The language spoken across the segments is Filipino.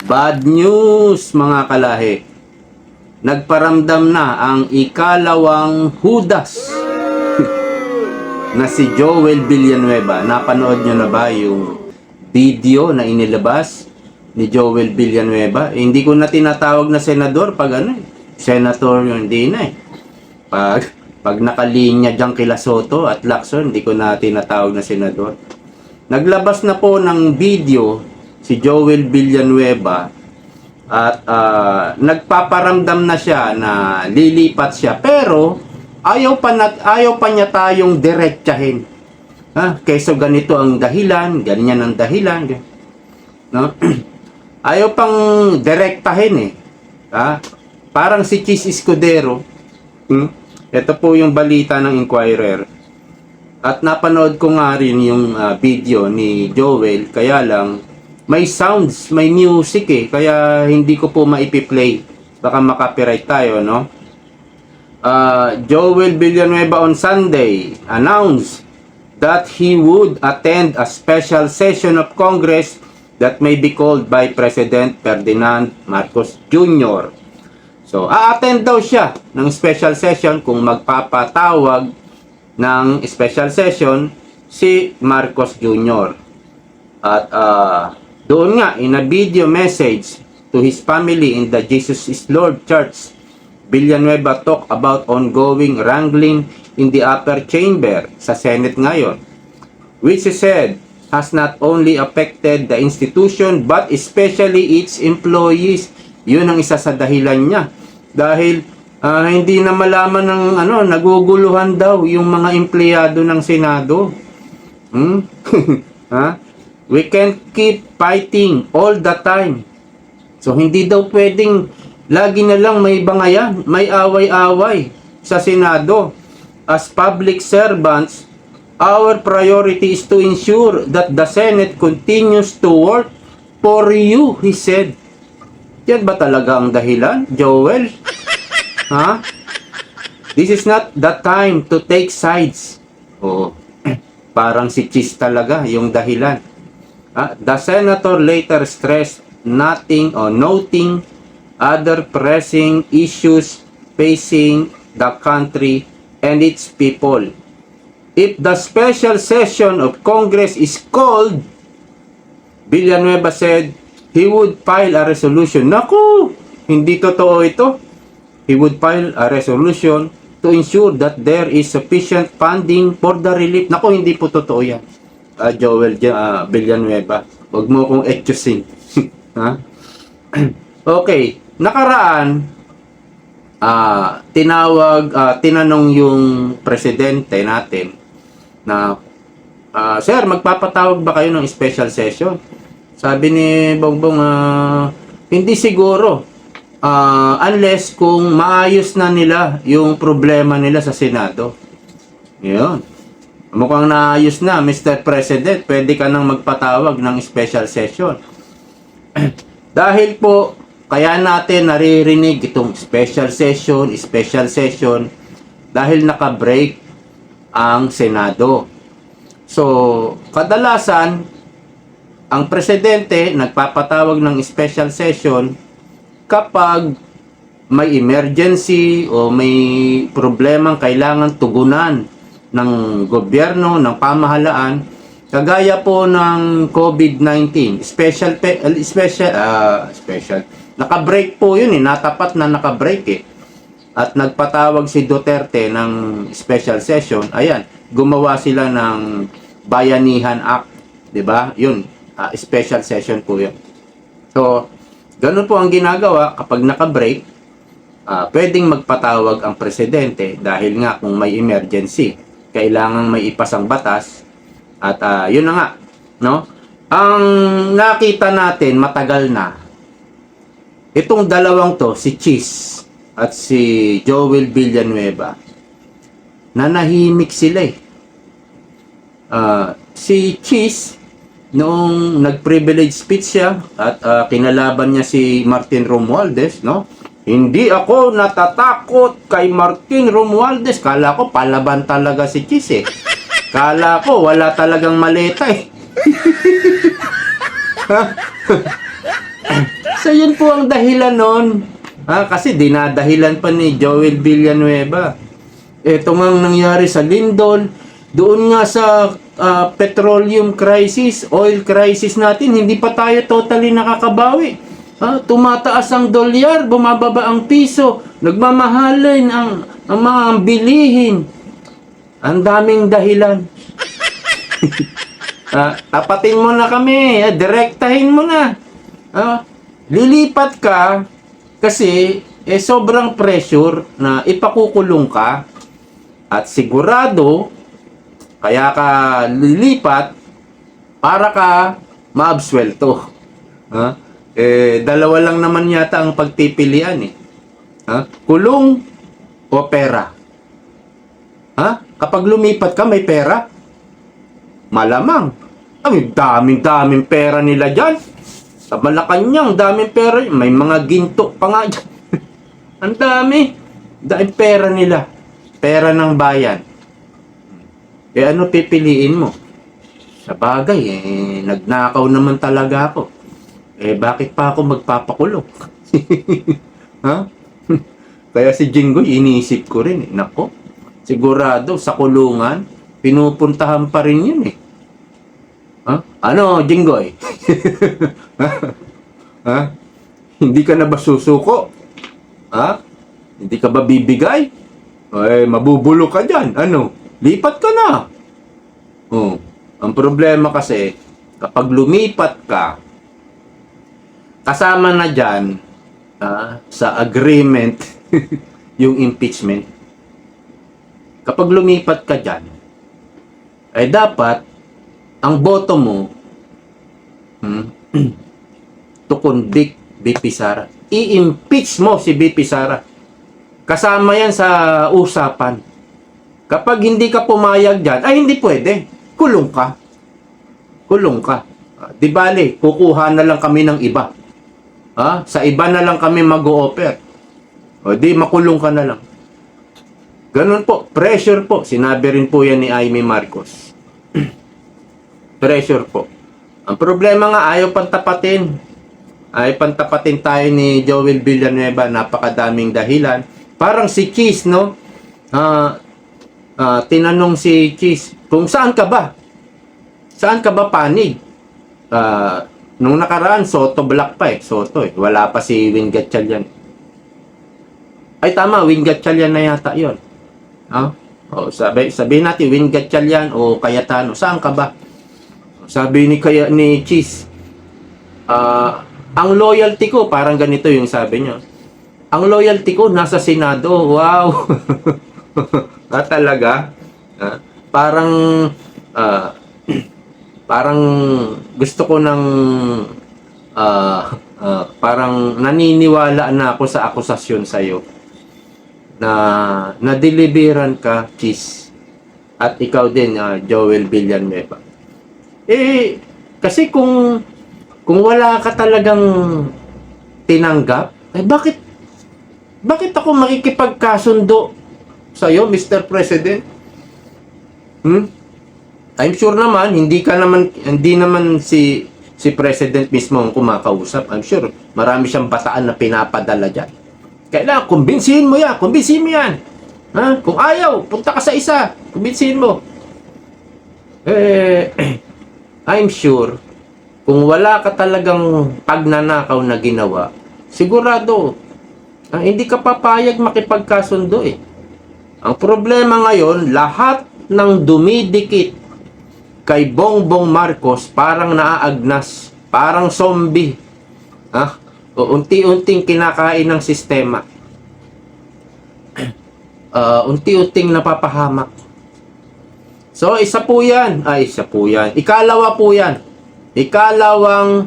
Bad news mga kalahi. Nagparamdam na ang ikalawang Judas na si Joel Villanueva. Napanood nyo na ba yung video na inilabas ni Joel Villanueva? Hindi ko na tinatawag na senador pag ano eh. Senator yun, hindi na eh. Pag nakalinya dyan kila Soto at Lacson, hindi ko na tinatawag na senador. Naglabas na po ng video si Joel Villanueva at nagpaparamdam na siya na lilipat siya, pero ayaw pa niya tayong diretsahin. Kaysa ganito ang dahilan, ganyan ang dahilan, no? Ayaw pang direktahin eh. Parang si Chis Escudero. Ito po yung balita ng Inquirer. At napanood ko nga rin yung video ni Joel, kaya lang may sounds, may music eh, kaya hindi ko po maipi-play. Baka makapiright tayo, no? Joel Villanueva on Sunday announced that he would attend a special session of Congress that may be called by President Ferdinand Marcos Jr. So, a-attend daw siya ng special session kung magpapatawag ng special session si Marcos Jr. At doon nga, in a video message to his family in the Jesus is Lord Church, Villanueva talk about ongoing wrangling in the upper chamber sa Senate ngayon, which he said has not only affected the institution but especially its employees. Yun ang isa sa dahilan niya. Dahil hindi na malaman ng naguguluhan daw yung mga empleyado ng Senado. We can't keep fighting all the time. So hindi daw pwedeng lagi na lang may bangayan, may away-away sa Senado. As public servants, our priority is to ensure that the Senate continues to work for you, he said. Yan ba talaga ang dahilan, Joel? This is not the time to take sides. Parang si Chis talaga yung dahilan. The senator later stressed noting other pressing issues facing the country and its people. If the special session of Congress is called, Villanueva said he would file a resolution. Naku, hindi totoo ito. He would file a resolution to ensure that there is sufficient funding for the relief. Naku, hindi po totoo yan. Joel Villanueva, wag mo kong etchusin. Okay, nakaraan tinanong yung presidente natin na sir, magpapatawag ba kayo ng special session? Sabi ni Bongbong, hindi siguro unless kung maayos na nila yung problema nila sa Senado. Yun. Mukhang naayos na, Mr. President. Pwede ka nang magpatawag ng special session. Dahil po, kaya natin naririnig itong special session, dahil naka-break ang Senado. So, kadalasan, ang Presidente nagpapatawag ng special session kapag may emergency o may problemang kailangan tugunan ng gobyerno, ng pamahalaan, kagaya po ng COVID-19, special, naka-break po yun natapat na naka-break at nagpatawag si Duterte ng special session. Ayan, gumawa sila ng Bayanihan Act, 'di ba? Yun, special session po yun. So, ganun po ang ginagawa kapag naka-break. Pwedeng magpatawag ang presidente dahil nga kung may emergency, kailangan may ipasang batas at yun na nga, no? Ang nakita natin matagal na itong dalawang to, si Chis at si Joel Villanueva, nanahimik sila si Chis noong nag-privilege speech siya at kinalaban niya si Martin Romualdez, no? Hindi ako natatakot kay Martin Romualdez. Kala ko palaban talaga si Chis Kala ko wala talagang maleta So yun po ang dahilan nun. Kasi dinadahilan pa ni Joel Villanueva. Ito nga ang nangyari sa Lindol. Doon nga sa petroleum crisis, oil crisis natin, hindi pa tayo totally nakakabawi. Tumataas ang dolyar, bumababa ang piso, nagmamahalin ang mga bilihin. Ang daming dahilan. Tapatin mo na kami, direktahin mo na. Lilipat ka kasi sobrang pressure na ipakukulong ka at sigurado kaya ka lilipat para ka maabswelto. Dalawa lang naman yata ang pagpipilian eh. Kulong o pera. Kapag lumipat ka may pera, malamang ang daming pera nila dyan. Sa Malacanang, daming pera. May mga ginto pa nga dyan. Ang daming pera nila. Pera ng bayan. Ano pipiliin mo? Sa bagay, nagnakaw naman talaga ako. Bakit pa ako magpapakulong? Kaya si Jinggoy, iniisip ko rin. Nako, sigurado sa kulungan, pinupuntahan pa rin yun eh. Ano, Jinggoy? Hindi ka na ba susuko? Hindi ka ba bibigay? Mabubulo ka dyan. Ano? Lipat ka na. Ang problema kasi, kapag lumipat ka, kasama na dyan sa agreement yung impeachment. Kapag lumipat ka dyan, dapat ang boto mo to convict BP Sara. I-impeach mo si BP Sara. Kasama yan sa usapan. Kapag hindi ka pumayag dyan, hindi pwede. Kulong ka. Kulong ka. Di bale, kukuha na lang kami ng iba. Sa iba na lang kami mag-o-offer. Di makulong ka na lang. Ganun po. Pressure po. Sinabi rin po yan ni Amy Marcos. Pressure po. Ang problema nga, ayaw pantapatin. Ayaw pantapatin tayo ni Joel Villanueva. Napakadaming dahilan. Parang si Cheese, no? Tinanong si Cheese, kung saan ka ba? Saan ka ba panig? Nung nakaraan, Soto Black pa eh. Soto eh. Wala pa si Win Gatchalian. Ay tama, Win Gatchalian na yata yun. Sabihin natin, Win Gatchalian o Cayetano. Saan ka ba? Sabi ni Cheese, ang loyalty ko, parang ganito yung sabi niya. Ang loyalty ko, nasa Senado. Wow! Talaga? Parang gusto ko ng parang naniniwala na ako sa akusasyon sa'yo na nadeliveran ka, Cheese. At ikaw din, Joel Villanueva. Kasi kung wala ka talagang tinanggap, bakit ako makikipagkasundo sa'yo, Mr. President? I'm sure naman, hindi naman si President mismo ang kumakausap. I'm sure, marami siyang bataan na pinapadala dyan. Kailangan, kumbinsihin mo yan. Kung ayaw, punta ka sa isa. Kumbinsihin mo. I'm sure, kung wala ka talagang pagnanakaw na ginawa, sigurado, hindi ka papayag makipagkasundo eh. Ang problema ngayon, lahat ng dumidikit kay Bongbong Marcos parang naaagnas, parang zombie. Unti-unting kinakain ng sistema. Unti-unting napapahamak. So, isa po yan. Ikalawa po yan. Ikalawang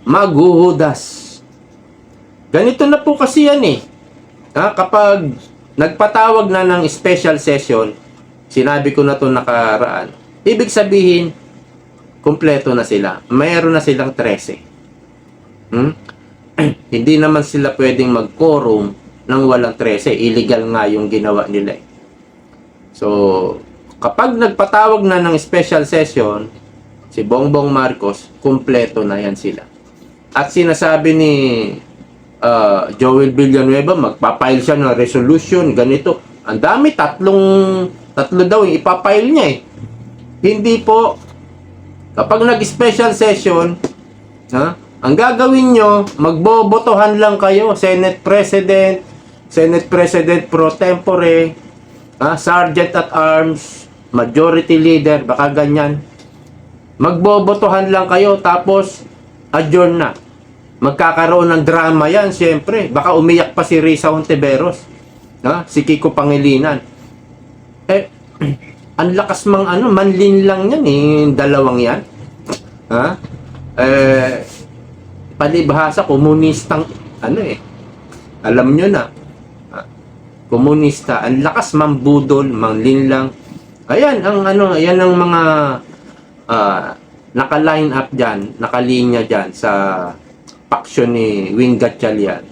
maghuhudas. Ganito na po kasi yan eh. Kapag nagpatawag na ng special session, sinabi ko na ito nakaraan, ibig sabihin, kumpleto na sila. Mayroon na silang 13. Hindi naman sila pwedeng mag-quorum nang walang 13. Illegal nga yung ginawa nila eh. So, kapag nagpatawag na ng special session, si Bongbong Marcos, kumpleto na yan sila. At sinasabi ni Joel Villanueva, magpapile siya ng resolution, ganito. Ang dami, tatlo daw yung ipapile niya eh. Hindi po. Kapag nag-special session, ang gagawin nyo, magbobotohan lang kayo, Senate President pro tempore, Sergeant at Arms, Majority Leader, baka ganyan. Magbobotohan lang kayo, tapos adjourn na. Magkakaroon ng drama yan, siyempre. Baka umiyak pa si Risa Hontiveros, si Kiko Pangilinan. Ang lakas manlin lang yan dalawang yan. Palibhasa, komunistang, alam nyo na. Komunista, ang lakas mambudol, manlin lang. Ayan, ayan ang mga naka-line up dyan, nakalinya dyan sa paksyon ni Wing Gatchalian.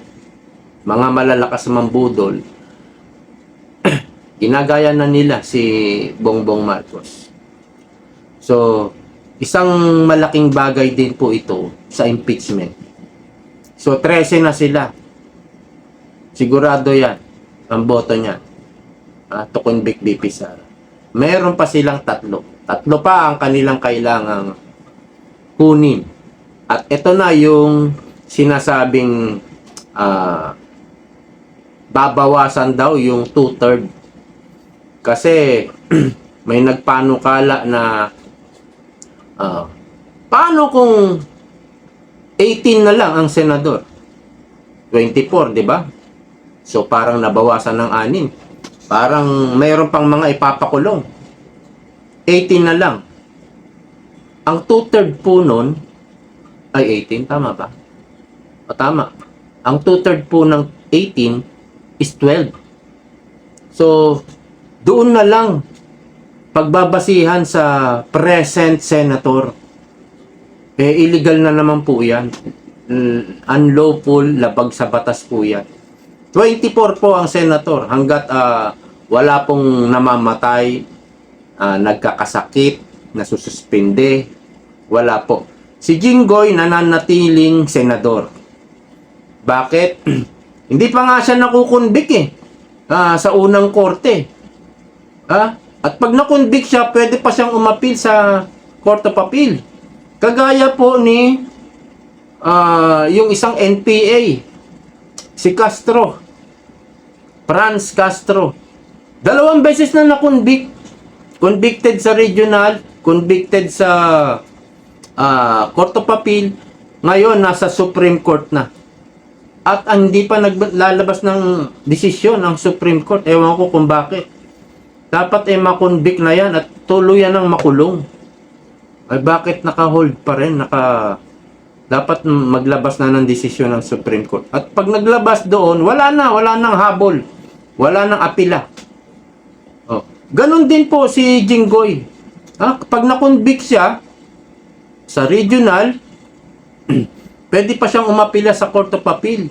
Mga malalakas mambudol. Ginagaya na nila si Bongbong Marcos. So, isang malaking bagay din po ito sa impeachment. So, 13 na sila. Sigurado yan ang boto niya to convict VP Sara. Meron pa silang tatlo pa ang kanilang kailangang kunin. At ito na yung sinasabing babawasan daw yung 2/3. Kasi may nagpanukala na paano kung 18 na lang ang senador? 24, di ba? So parang nabawasan ng 6. Parang mayroon pang mga ipapakulong. 18 na lang. Ang 2/3 po nun ay 18, tama ba? O tama. Ang 2/3 po ng 18 is 12. So, doon na lang pagbabasihan sa present senator. Illegal na naman po yan. Unlawful, labag sa batas po yan. 24 po ang senator hanggat wala pong namamatay, nagkakasakit, nasususpinde, wala po. Si Jinggoy nananatiling senador. Bakit? Hindi pa nga siya nakukonvict sa unang korte. At pag nakonvict siya, pwede pa siyang umapil sa Court of Appeal. Kagaya po ni yung isang NPA, si Castro, Franz Castro. 2 beses na nakonvict. Convicted sa regional, convicted sa Court of Appeal, ngayon nasa Supreme Court na. At hindi pa naglalabas ng desisyon ang Supreme Court. Ewan ko kung bakit. Dapat makonvict na yan at tuluyan ng makulong. Ay bakit naka-hold pa rin? Dapat maglabas na ng desisyon ng Supreme Court. At pag naglabas doon, wala nang habol. Wala nang apila. Ganon din po si Jinggoy. Pag nakonvict siya sa regional, pwede pa siyang umapila sa Court of Appeal.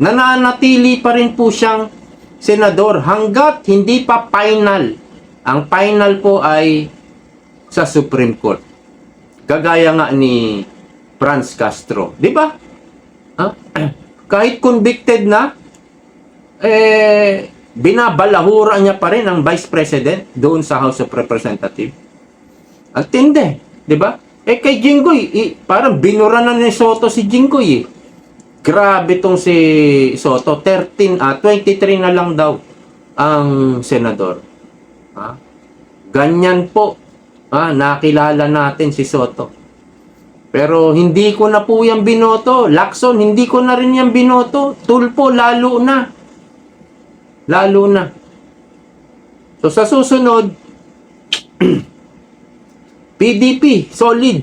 Nananatili pa rin po siyang senador hanggat hindi pa final. Ang final po ay sa Supreme Court. Kagaya nga ni Franz Castro. Di ba? Kahit convicted na, binabalahura niya pa rin ang Vice President doon sa House of Representatives. Ang tindi. Di ba? Kay Jinggoy, parang binura na ni Soto si Jinggoy Grabe tong si Soto. 23 na lang daw ang senador. Ganyan po. Nakilala natin si Soto. Pero hindi ko na po yan binoto. Lacson, hindi ko na rin yan binoto. Tulfo, lalo na. Lalo na. So sa susunod, PDP, solid.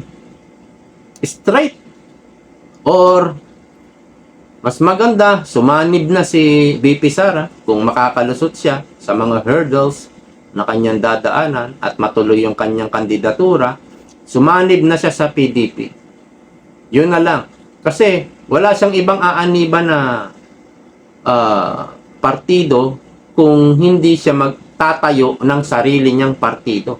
Straight. Or, mas maganda, sumanib na si VP Sara kung makakalusot siya sa mga hurdles na kanyang dadaanan at matuloy yung kanyang kandidatura, sumanib na siya sa PDP. Yun na lang. Kasi wala siyang ibang aaniban na partido kung hindi siya magtatayo ng sarili niyang partido.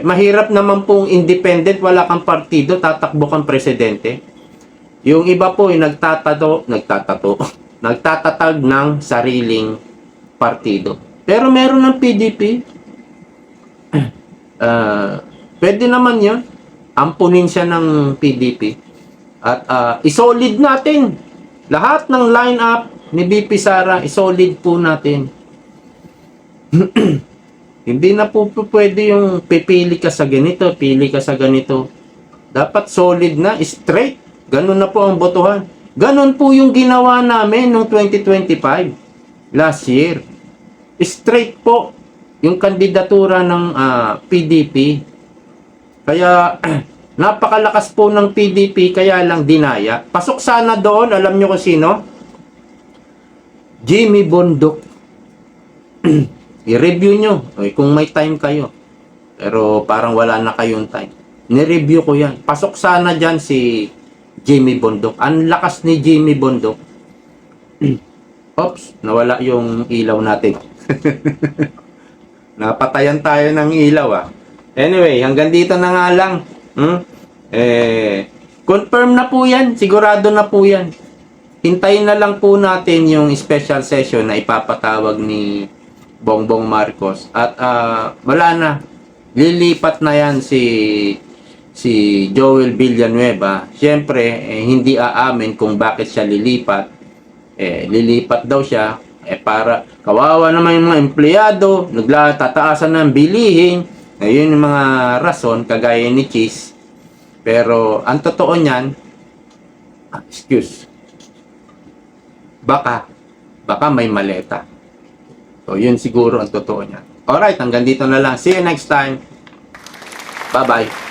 Mahirap naman pong independent, wala kang partido, tatakbo kang presidente. Yung iba po ay nagtatatag ng sariling partido. Pero meron ng PDP, pwede naman yun. Ampunin siya ng PDP. At isolid natin. Lahat ng line-up ni BP Sara, isolid po natin. Hindi na po pwede yung pipili ka sa ganito, pili ka sa ganito. Dapat solid na, straight. Ganun na po ang botohan. Ganun po yung ginawa namin noong 2025, last year. Straight po yung kandidatura ng PDP. Kaya napakalakas po ng PDP, kaya lang dinaya. Pasok sana doon, alam nyo kung sino? Jimmy Bondoc. I-review nyo kung may time kayo. Pero parang wala na kayong time. Ni-review ko yan. Pasok sana dyan si Jimmy Bondoc. Ang lakas ni Jimmy Bondoc. Oops, nawala yung ilaw natin. Napatayan tayo ng ilaw Anyway, hanggang dito na nga lang. Confirm na po yan. Sigurado na po yan. Hintayin na lang po natin yung special session na ipapatawag ni Bongbong Marcos. At wala na. Lilipat na yan si Joel Villanueva. Siyempre, hindi aamin kung bakit siya lilipat. Lilipat daw siya para kawawa naman yung mga empleyado, nagtataasan ng bilihin. Yun yung mga rason, kagaya ni Cheese. Pero, ang totoo niyan, baka may maleta. So, yun siguro ang totoo niyan. Alright, hanggang dito na lang. See you next time. Bye-bye.